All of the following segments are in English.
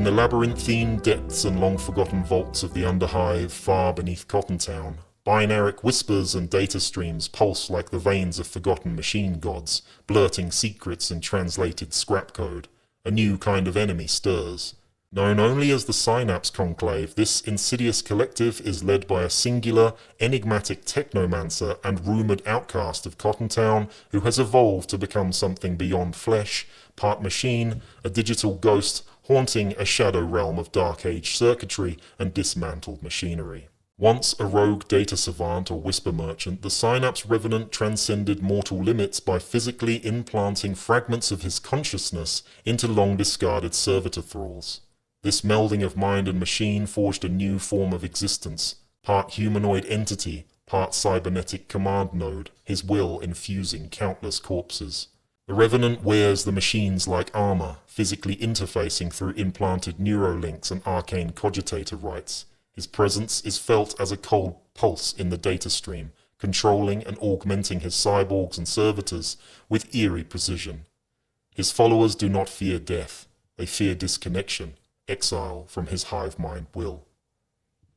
In the labyrinthine depths and long-forgotten vaults of the Underhive far beneath Kotton Town, binaric whispers and data streams pulse like the veins of forgotten machine gods, blurting secrets in translated scrap code. A new kind of enemy stirs. Known only as the Synapse Conclave, this insidious collective is led by a singular, enigmatic technomancer and rumoured outcast of Kotton Town who has evolved to become something beyond flesh, part machine, a digital ghost haunting a shadow realm of Dark Age circuitry and dismantled machinery. Once a rogue data savant or whisper merchant, the Synapse Revenant transcended mortal limits by physically implanting fragments of his consciousness into long-discarded servitor thralls. This melding of mind and machine forged a new form of existence, part humanoid entity, part cybernetic command node, his will infusing countless corpses. The Revenant wears the machines like armor, physically interfacing through implanted neurolinks and arcane cogitator rights. His presence is felt as a cold pulse in the data stream, controlling and augmenting his cyborgs and servitors with eerie precision. His followers do not fear death, they fear disconnection, exile from his hive mind will.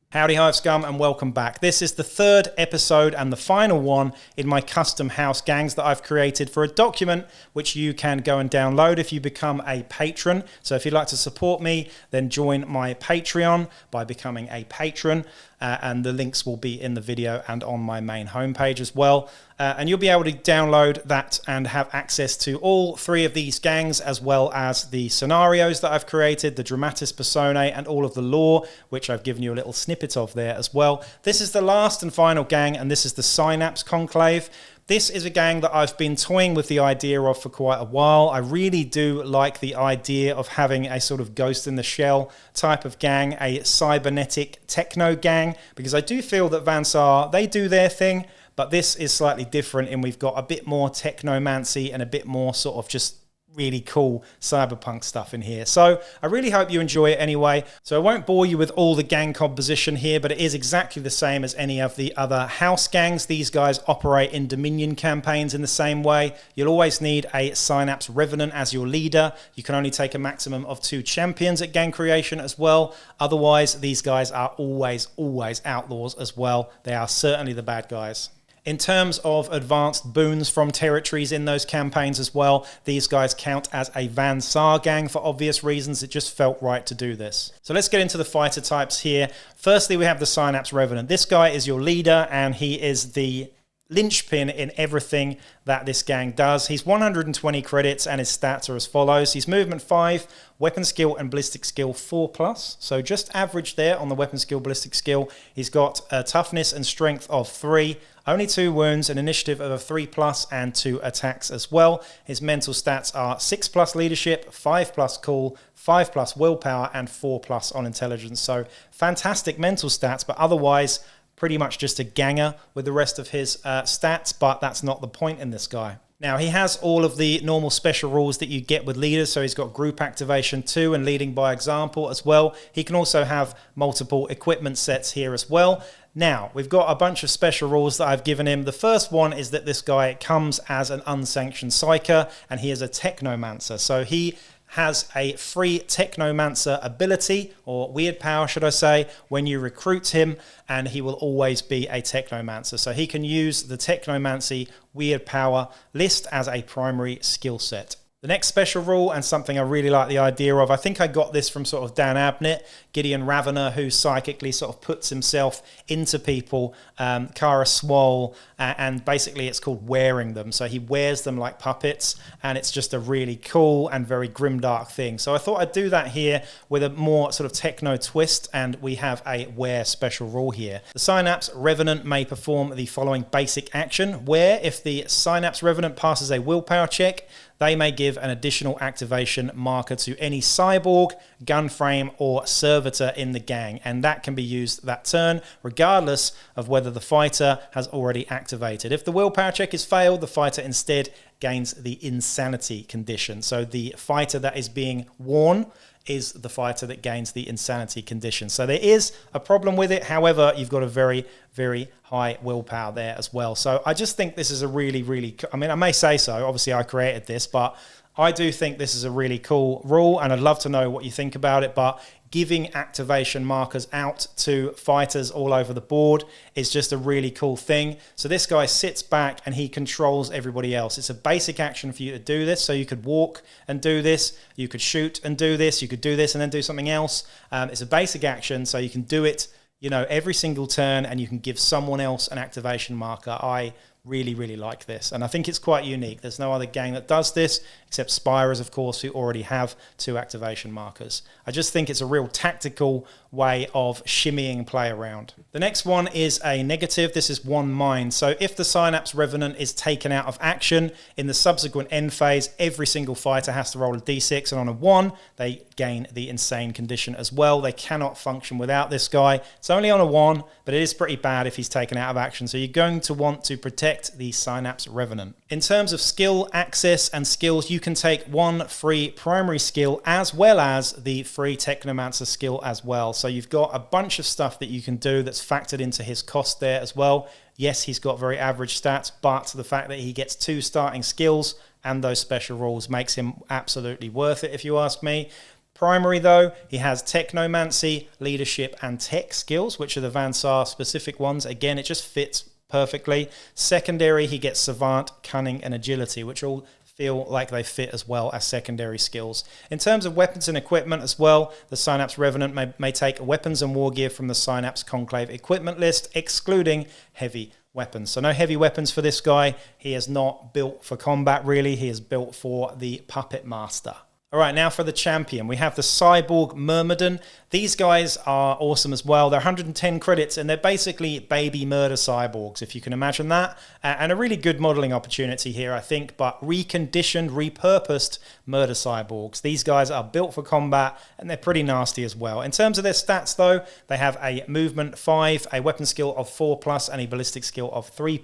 Howdy Hive Scum and welcome back. This is the third episode and the final one in my custom house gangs that I've created for a document which you can go and download if you become a patron. So if you'd like to support me, then join my Patreon by becoming a patron. And the links will be in the video and on my main homepage as well. And you'll be able to download that and have access to all three of these gangs, as well as the scenarios that I've created, the dramatis personae, and all of the lore, which I've given you a little snippet of there as well. This is the last and final gang, and this is the Synapse Conclave. This is a gang that I've been toying with the idea of for quite a while. I really do like the idea of having a sort of Ghost in the Shell type of gang, a cybernetic techno gang, because I do feel that Vansar, they do their thing, but this is slightly different, and we've got a bit more technomancy and a bit more sort of just really cool cyberpunk stuff in here. So I really hope you enjoy it anyway. So I won't bore you with all the gang composition here, but it is exactly the same as any of the other house gangs. These guys operate in Dominion campaigns in the same way. You'll always need a Synapse Revenant as your leader. You can only take a maximum of 2 champions at gang creation as well. Otherwise, these guys are always outlaws as well. They are certainly the bad guys. In terms of advanced boons from territories in those campaigns as well, these guys count as a Vansar gang for obvious reasons. It just felt right to do this. So let's get into the fighter types here. Firstly, we have the Synapse Revenant. This guy is your leader, and he is the linchpin in everything that this gang does. He's 120 credits, and his stats are as follows. He's movement 5, weapon skill and ballistic skill 4+. So just average there on the weapon skill, ballistic skill. He's got a toughness and strength of 3, only 2 wounds, an initiative of a 3+, and 2 attacks as well. His mental stats are 6+ leadership, 5+ cool, 5+ willpower, and 4+ on intelligence. So fantastic mental stats, but otherwise pretty much just a ganger with the rest of his stats, but that's not the point in this guy. Now, he has all of the normal special rules that you get with leaders, so he's got group activation 2 and leading by example as well. He can also have multiple equipment sets here as well. Now, we've got a bunch of special rules that I've given him. The first one is that this guy comes as an unsanctioned psyker, and he is a technomancer. So he has a free technomancer ability, or weird power should I say, when you recruit him, and he will always be a technomancer. So he can use the technomancy weird power list as a primary skill set. The next special rule, and something I really like the idea of, I think I got this from sort of Dan Abnett, Gideon Ravener, who psychically sort of puts himself into people, Kara Swole, and basically it's called wearing them. So he wears them like puppets, and it's just a really cool and very grimdark thing. So I thought I'd do that here with a more sort of techno twist, and we have a wear special rule here. The Synapse Revenant may perform the following basic action, where if the Synapse Revenant passes a willpower check, they may give an additional activation marker to any cyborg, gunframe, or servitor in the gang, and that can be used that turn, regardless of whether the fighter has already activated. If the willpower check is failed, the fighter instead gains the insanity condition. So the fighter that is being worn is the fighter that gains the insanity condition. So there is a problem with it. However, you've got a very, very high willpower there as well. So I just think this is a really, I mean, I may say so, obviously I created this, but I do think this is a really cool rule, and I'd love to know what you think about it, but giving activation markers out to fighters all over the board is just a really cool thing. So this guy sits back and he controls everybody else. It's a basic action for you to do this. So you could walk and do this, you could shoot and do this, you could do this and then do something else. It's a basic action, so you can do it, you know, every single turn, and you can give someone else an activation marker. I really, really like this, and I think it's quite unique. There's no other gang that does this, except Spirers, of course, who already have 2 activation markers. I just think it's a real tactical way of shimmying play around. The next one is a negative. This is 1 mind. So if the Synapse Revenant is taken out of action in the subsequent end phase, every single fighter has to roll a d6, and on a 1, they gain the insane condition as well. They cannot function without this guy. It's only on a 1, but it is pretty bad if he's taken out of action. So you're going to want to protect the Synapse Revenant. In terms of skill access and skills, you can take 1 free primary skill as well as the free technomancer skill as well. So you've got a bunch of stuff that you can do that's factored into his cost there as well. Yes, he's got very average stats, but the fact that he gets 2 starting skills and those special rules makes him absolutely worth it, if you ask me. Primary, though, he has technomancy, leadership, and tech skills, which are the Vansar specific ones. Again, it just fits perfectly. Secondary, he gets savant, cunning, and agility, which all feel like they fit as well as secondary skills. In terms of weapons and equipment as well, the Synapse Revenant may take weapons and war gear from the Synapse Conclave equipment list, excluding heavy weapons. So no heavy weapons for this guy. He is not built for combat, really. He is built for the Puppet Master. All right, now for the champion. We have the Cyborg Myrmidon. These guys are awesome as well. They're 110 credits, and they're basically baby murder cyborgs, if you can imagine that. And a really good modeling opportunity here, I think, but reconditioned, repurposed murder cyborgs. These guys are built for combat, and they're pretty nasty as well. In terms of their stats, though, they have a movement 5, a weapon skill of 4+, and a ballistic skill of 3+.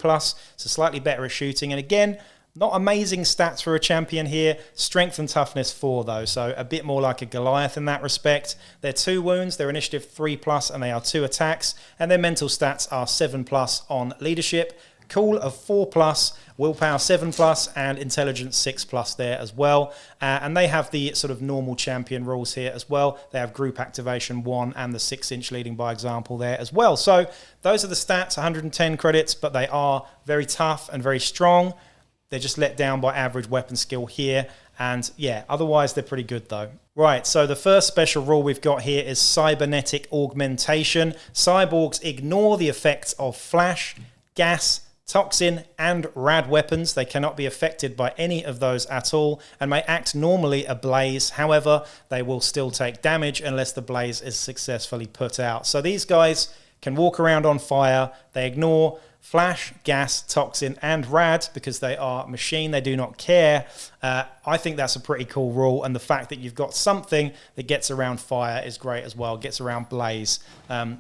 So slightly better at shooting. And again, not amazing stats for a champion here. Strength and toughness 4, though, so a bit more like a Goliath in that respect. They're 2 wounds, their initiative 3+, and they are 2 attacks, and their mental stats are 7+ on leadership, cool of 4+, willpower 7+, and intelligence 6+ there as well. And they have the sort of normal champion rules here as well. They have group activation 1 and the 6-inch leading by example there as well. So those are the stats, 110 credits, but they are very tough and very strong. They're just let down by average weapon skill here. And yeah, otherwise they're pretty good though. Right, so the first special rule we've got here is cybernetic augmentation. Cyborgs ignore the effects of flash, gas, toxin, and rad weapons. They cannot be affected by any of those at all and may act normally ablaze. However, they will still take damage unless the blaze is successfully put out. So these guys can walk around on fire. They ignore flash, gas, toxin, and rad because they are machine. They do not care. I think that's a pretty cool rule, and the fact that you've got something that gets around fire is great as well, gets around blaze.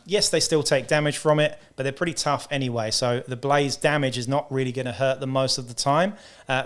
Yes, they still take damage from it, but they're pretty tough anyway, so the blaze damage is not really going to hurt them most of the time.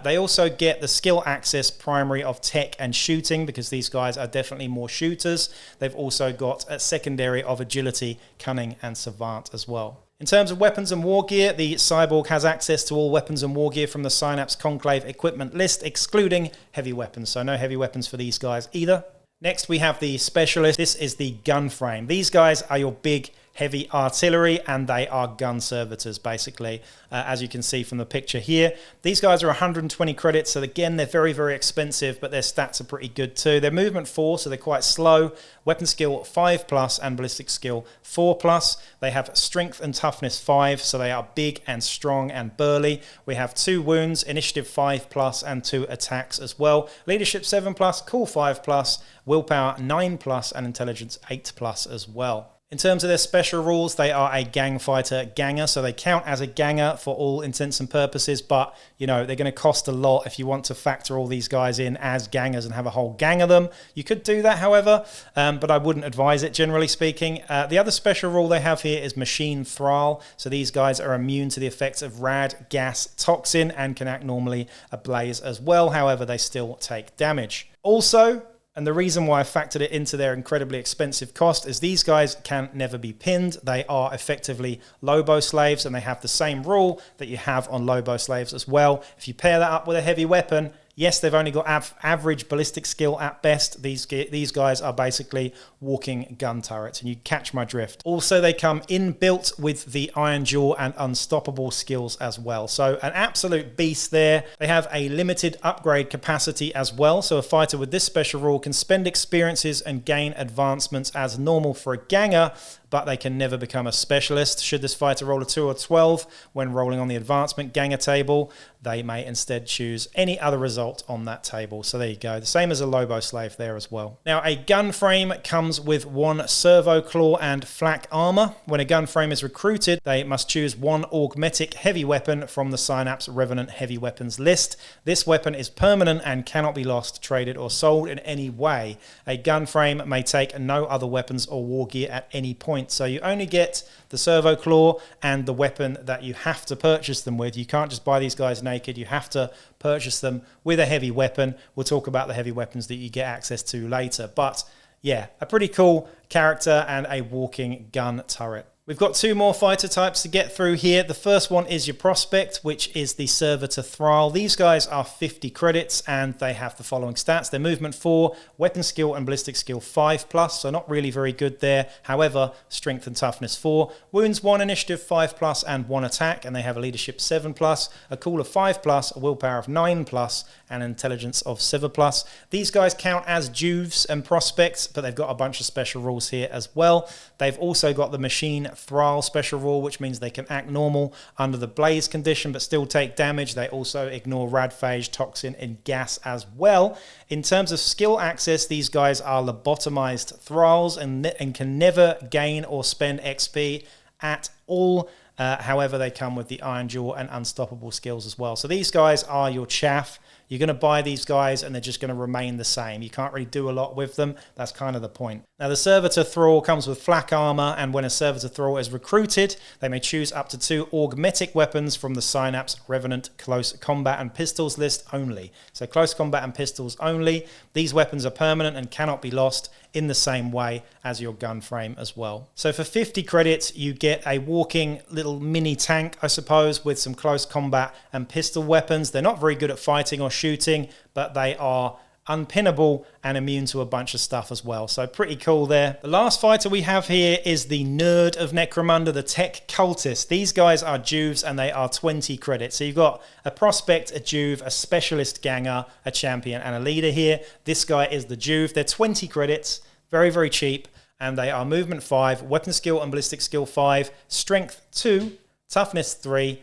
They also get the skill access primary of tech and shooting because these guys are definitely more shooters. They've also got a secondary of agility, cunning, and savant as well. In terms of weapons and war gear, the Cyborg has access to all weapons and war gear from the Synapse Conclave equipment list, excluding heavy weapons. So no heavy weapons for these guys either. Next, we have the Specialist. This is the gun frame. These guys are your big, heavy artillery, and they are gun servitors, basically, as you can see from the picture here. These guys are 120 credits, so again, they're very, very expensive, but their stats are pretty good too. They're movement 4, so they're quite slow. Weapon skill 5+, and ballistic skill 4+. They have strength and toughness 5, so they are big and strong and burly. We have 2 wounds, initiative 5+, and 2 attacks as well. Leadership 7+, cool 5+, willpower 9+, and intelligence 8+ as well. In terms of their special rules, they are a gang fighter ganger, so they count as a ganger for all intents and purposes, but, you know, they're going to cost a lot if you want to factor all these guys in as gangers and have a whole gang of them. You could do that, however, but I wouldn't advise it, generally speaking. The other special rule they have here is machine thrall, so these guys are immune to the effects of rad, gas, toxin, and can act normally ablaze as well. However, they still take damage. Also, and the reason why I factored it into their incredibly expensive cost is these guys can never be pinned. They are effectively Lobo slaves, and they have the same rule that you have on Lobo slaves as well. If you pair that up with a heavy weapon, Yes, they've only got average ballistic skill at best. These guys are basically walking gun turrets, and you catch my drift. Also, they come inbuilt with the Iron Jaw and Unstoppable skills as well. So an absolute beast there. They have a limited upgrade capacity as well. So a fighter with this special rule can spend experiences and gain advancements as normal for a ganger, but they can never become a specialist. Should this fighter roll a 2 or 12 when rolling on the advancement ganger table, they may instead choose any other result on that table. So there you go. The same as a Lobo Slave there as well. Now, a gun frame comes with 1 servo claw and flak armor. When a gun frame is recruited, they must choose 1 augmetic heavy weapon from the Synapse Revenant heavy weapons list. This weapon is permanent and cannot be lost, traded, or sold in any way. A gun frame may take no other weapons or war gear at any point. So you only get the servo claw and the weapon that you have to purchase them with. You can't just buy these guys naked. You have to purchase them with a heavy weapon. We'll talk about the heavy weapons that you get access to later. But yeah, a pretty cool character and a walking gun turret. We've got 2 more fighter types to get through here. The first one is your prospect, which is the servitor thrall. These guys are 50 credits and they have the following stats. Their movement 4, weapon skill and ballistic skill 5+, so not really very good there. However, strength and toughness 4, wounds 1, initiative 5+, and 1 attack, and they have a leadership 7+, a cool of 5+, a willpower of 9+, and intelligence of 7+. These guys count as juves and prospects, but they've got a bunch of special rules here as well. They've also got the machine thrall special rule, which means they can act normal under the blaze condition but still take damage. They also ignore radphage, toxin, and gas as well. In terms of skill access, these guys are lobotomized thralls and can never gain or spend XP at all. However, they come with the Iron Jaw and Unstoppable skills as well. So these guys are your chaff. You're going to buy these guys and they're just going to remain the same. You can't really do a lot with them. That's kind of the point. Now, the servitor thrall comes with flak armor, and when a servitor thrall is recruited, they may choose up to 2 augmetic weapons from the Synapse Revenant close combat and pistols list only. So close combat and pistols only. These weapons are permanent and cannot be lost in the same way as your gun frame as well. So for 50 credits, you get a walking little mini tank, I suppose, with some close combat and pistol weapons. They're not very good at fighting or shooting, but they are unpinnable and immune to a bunch of stuff as well. So pretty cool there. The last fighter we have here is the nerd of Necromunda, the tech cultist. These guys are juves and they are 20 credits. So you've got a prospect, a juve, a specialist ganger, a champion, and a leader here. This guy is the juve. They're 20 credits, very, very cheap, and they are movement 5, weapon skill and ballistic skill 5, strength 2, toughness 3,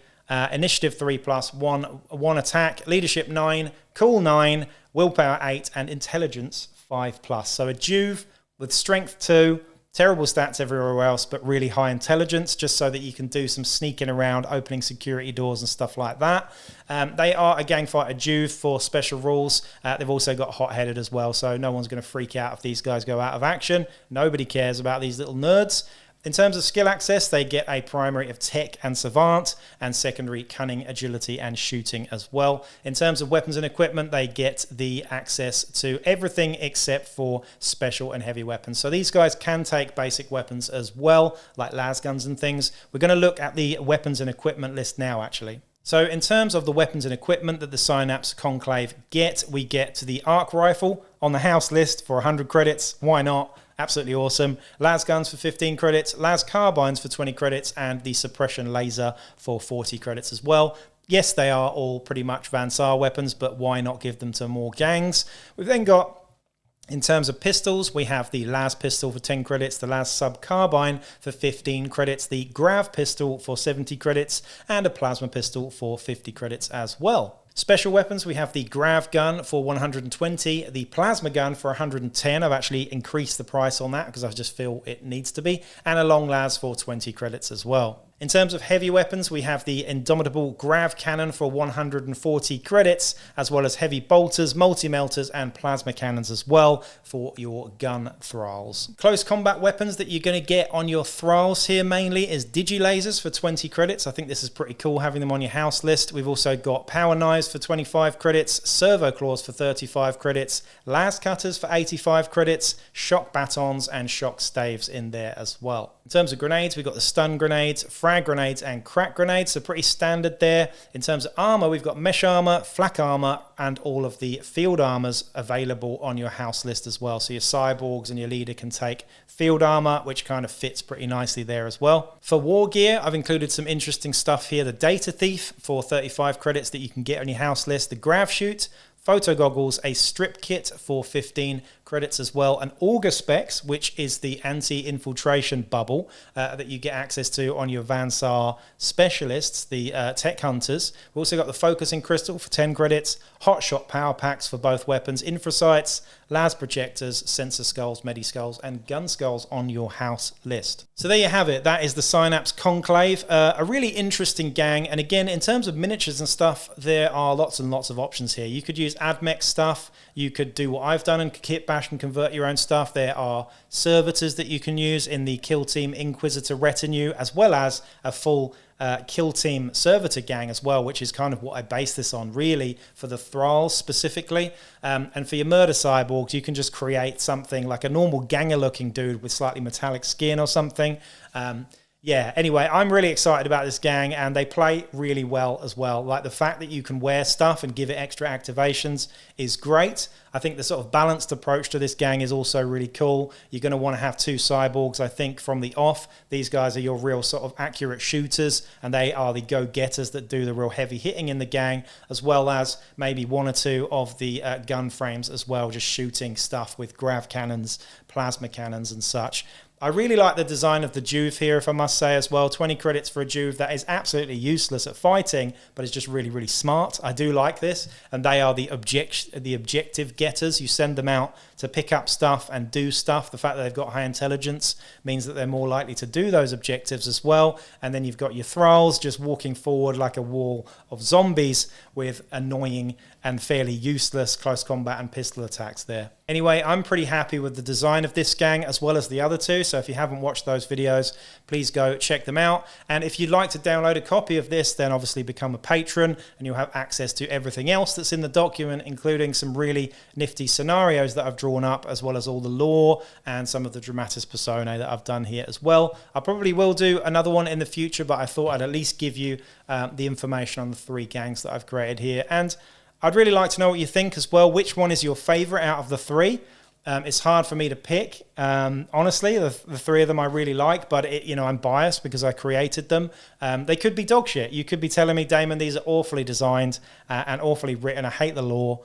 initiative 3+, 1 attack, leadership 9, cool 9, willpower 8, and intelligence 5+. So a juve with strength 2, terrible stats everywhere else, but really high intelligence, just so that you can do some sneaking around, opening security doors and stuff like that. They are a gang fighter juve for special rules. They've also got hot-headed as well, so no one's going to freak out if these guys go out of action. Nobody cares about these little nerds. In terms of skill access, they get a primary of tech and savant, and secondary cunning, agility, and shooting as well. In terms of weapons and equipment, they get the access to everything except for special and heavy weapons. So these guys can take basic weapons as well, like las guns and things. We're going to look at the weapons and equipment list now, actually. So in terms of the weapons and equipment that the Synapse Conclave get, we get to the arc rifle on the house list for 100 credits. Why not? Absolutely awesome. Las guns for 15 credits, las carbines for 20 credits, and the suppression laser for 40 credits as well. Yes, they are all pretty much Van Saar weapons, but why not give them to more gangs? We've then got, in terms of pistols, we have the las pistol for 10 credits, the las sub carbine for 15 credits, the grav pistol for 70 credits, and a plasma pistol for 50 credits as well. Special weapons, we have the grav gun for 120, the plasma gun for 110. I've actually increased the price on that because I just feel it needs to be, and a long las for 20 credits as well. In terms of heavy weapons, we have the indomitable grav cannon for 140 credits, as well as heavy bolters, multi-melters, and plasma cannons as well for your gun thralls. Close combat weapons that you're going to get on your thralls here mainly is digi-lasers for 20 credits. I think this is pretty cool having them on your house list. We've also got power knives for 25 credits, servo claws for 35 credits, las cutters for 85 credits, shock batons and shock staves in there as well. In terms of grenades, we've got the stun grenades, frag grenades and crack grenades, so pretty standard there. In terms of armor, we've got mesh armor, flak armor, and all of the field armors available on your house list as well. So your cyborgs and your leader can take field armor, which kind of fits pretty nicely there as well. For war gear, I've included some interesting stuff here. The Data Thief for 35 credits that you can get on your house list. The Grav Chute, photo goggles, a strip kit for 15 credits as well, and Auger Specs, which is the anti-infiltration bubble that you get access to on your Vansar specialists, the tech hunters. We've also got the focusing crystal for 10 credits, hot shot power packs for both weapons, infrasights, las projectors, sensor skulls, medi skulls, and gun skulls on your house list. So there you have it. That is the Synapse Conclave, a really interesting gang. And again, in terms of miniatures and stuff, there are lots and lots of options here. You could use AdMech stuff. You could do what I've done and kit bash and convert your own stuff. There are servitors that you can use in the Kill Team Inquisitor retinue, as well as a full Kill Team Servitor gang as well, which is kind of what I base this on, really, for the thralls specifically. And for your murder cyborgs, you can just create something like a normal ganger-looking dude with slightly metallic skin or something. Yeah, anyway, I'm really excited about this gang, and they play really well as well. Like, the fact that you can wear stuff and give it extra activations is great. I think the sort of balanced approach to this gang is also really cool. You're going to want to have 2 cyborgs, I think, from the off. These guys are your real sort of accurate shooters, and they are the go-getters that do the real heavy hitting in the gang, as well as maybe 1 or 2 of the gun frames as well, just shooting stuff with grav cannons, plasma cannons and such. I really like the design of the Juve here, if I must say as well. 20 credits for a Juve that is absolutely useless at fighting, but is just really, really smart. I do like this. And they are the objective getters. You send them out to pick up stuff and do stuff. The fact that they've got high intelligence means that they're more likely to do those objectives as well. And then you've got your thralls just walking forward like a wall of zombies with annoying and fairly useless close combat and pistol attacks there. Anyway, I'm pretty happy with the design of this gang as well as the other 2. So if you haven't watched those videos, please go check them out. And if you'd like to download a copy of this, then obviously become a patron and you'll have access to everything else that's in the document, including some really nifty scenarios that I've drawn up, as well as all the lore and some of the dramatis personae that I've done here as well. I probably will do another one in the future, but I thought I'd at least give you the information on the 3 gangs that I've created here. And I'd really like to know what you think as well. Which one is your favorite out of the 3? It's hard for me to pick. Honestly, the 3 of them I really like, but I'm biased because I created them. They could be dog shit. You could be telling me, Damon, these are awfully designed and awfully written. I hate the lore.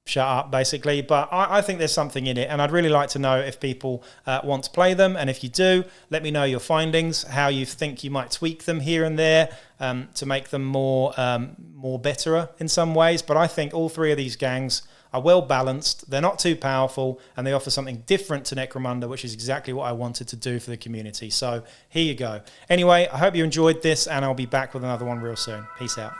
Shut up, basically. But I think there's something in it, and I'd really like to know if people want to play them. And if you do, let me know your findings, how you think you might tweak them here and there to make them more betterer in some ways. But I think all 3 of these gangs are well balanced. They're not too powerful, and they offer something different to Necromunda, which is exactly what I wanted to do for the community. So here you go. Anyway, I hope you enjoyed this, and I'll be back with another one real soon. Peace out.